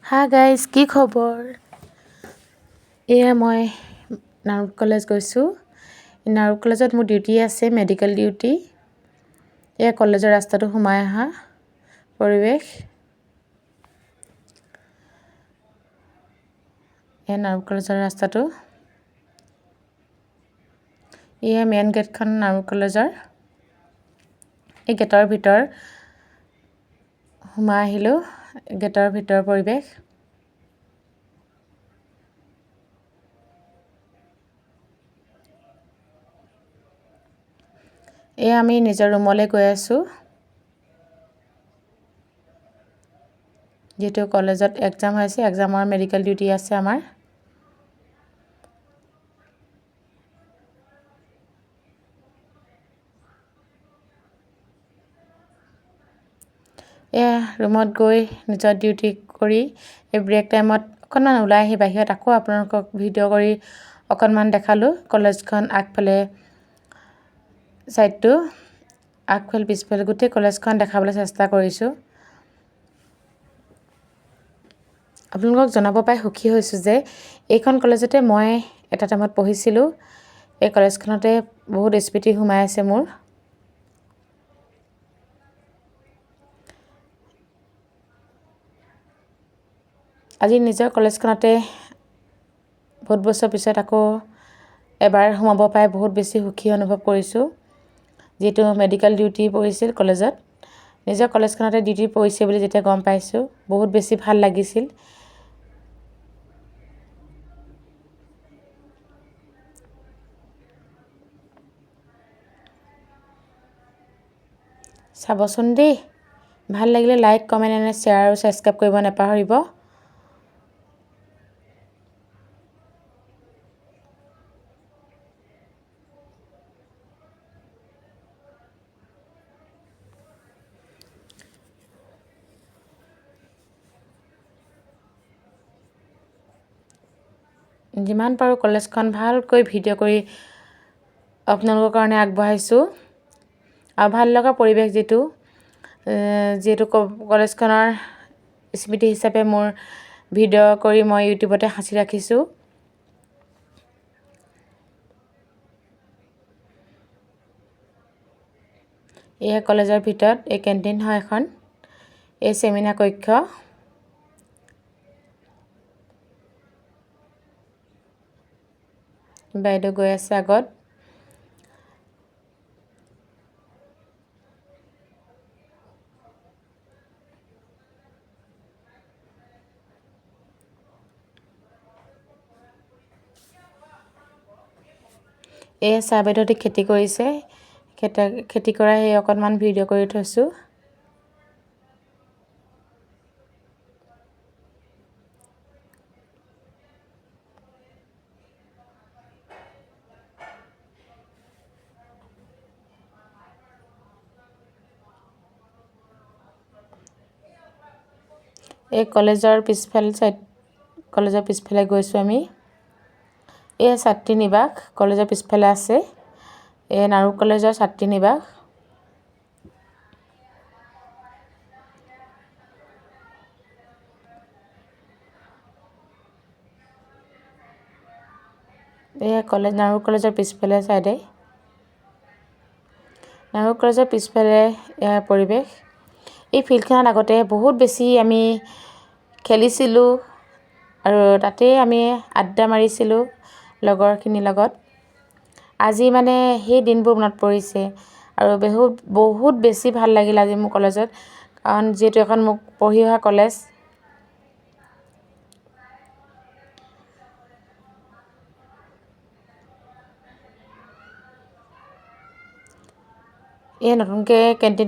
Hi guys, কি খবৰ? এয়া মই নাৰুক কলেজ গৈছোঁ। নাৰুক কলেজত মোৰ ডিউটি আছে, মেডিকেল ডিউটি। এয়া কলেজৰ ৰাস্তাটো সোমাই অহা পৰিৱেশ। এয়া নাৰুক কলেজৰ ৰাস্তাটো। এয়া মেইন গেটখন নাৰুক কলেজৰ। এই গেটৰ ভিতৰ সোমাই আহিলোঁ। গেটৰ ভিতৰ পৰিৱেশ। এয়া আমি নিজৰ ৰুমলৈ গৈ আছোঁ। যিহেতু কলেজত এক্সাম হৈছে, এক্সামৰ মেডিকেল ডিউটি আছে আমাৰ। এয়া ৰুমত গৈ নিজৰ ডিউটি কৰি এই ব্ৰেক টাইমত অকণমান ওলাই আহি বাহিৰত আকৌ আপোনালোকক ভিডিঅ' কৰি অকণমান দেখালোঁ। কলেজখন আগফালে ছাইডটো, আগফালে পিছফালে গোটেই কলেজখন দেখাবলৈ চেষ্টা কৰিছোঁ। আপোনালোকক জনাব পাই সুখী হৈছোঁ যে এইখন কলেজতে মই এটা টাইমত পঢ়িছিলোঁ। এই কলেজখনতে বহুত স্মৃতি সোমাই আছে মোৰ। আজি নিজৰ কলেজখনতে বহুত বছৰ পিছত আকৌ এবাৰ সোমাব পাই বহুত বেছি সুখী অনুভৱ কৰিছোঁ। যিহেতু মেডিকেল ডিউটি পৰিছিল কলেজত, নিজৰ কলেজখনতে ডিউটি পৰিছে বুলি যেতিয়া গম পাইছোঁ, বহুত বেছি ভাল লাগিছিল। চাবচোন দেই, ভাল লাগিলে লাইক, কমেণ্ট এণ্ড শ্বেয়াৰ আৰু ছাবস্ক্ৰাইব কৰিব নাপাহৰিব। যিমান পাৰোঁ কলেজখন ভালকৈ ভিডিঅ' কৰি আপোনালোকৰ কাৰণে আগবঢ়াইছোঁ। আৰু ভাল লগা পৰিৱেশ যিহেতু কলেজখনৰ স্মৃতি হিচাপে মোৰ ভিডিঅ' কৰি মই ইউটিউবতে সাঁচি ৰাখিছোঁ। এয়া কলেজৰ ভিতৰত এই কেণ্টিন হয় এখন, এই চেমিনাৰ কক্ষ। বাইদেউ গৈ আছে আগত। এই চাহ বাইদেউহঁতে খেতি কৰিছে। খেতি কৰা সেই অকণমান ভিডিঅ' কৰি থৈছোঁ। এই কলেজৰ পিছফালে গৈছোঁ আমি। এই ছাত্ৰী নিবাস কলেজৰ পিছফালে আছে। এই নাৰুক কলেজৰ ছাত্ৰী নিবাস। এয়া নাৰুক কলেজৰ পিছফালে ছাইডে। নাৰুক কলেজৰ পিছফালে এয়া পৰিৱেশ। এই ফিল্ডখনত আগতে বহুত বেছি আমি খেলিছিলোঁ আৰু তাতেই আমি আড্ডা মাৰিছিলোঁ লগৰখিনিৰ লগত। আজি মানে সেই দিনবোৰ মনত পৰিছে আৰু বহুত বেছি ভাল লাগিল আজি মোৰ কলেজত, কাৰণ যিহেতু এখন মোক পঢ়ি অহা কলেজ। এই নতুনকৈ কেণ্টিন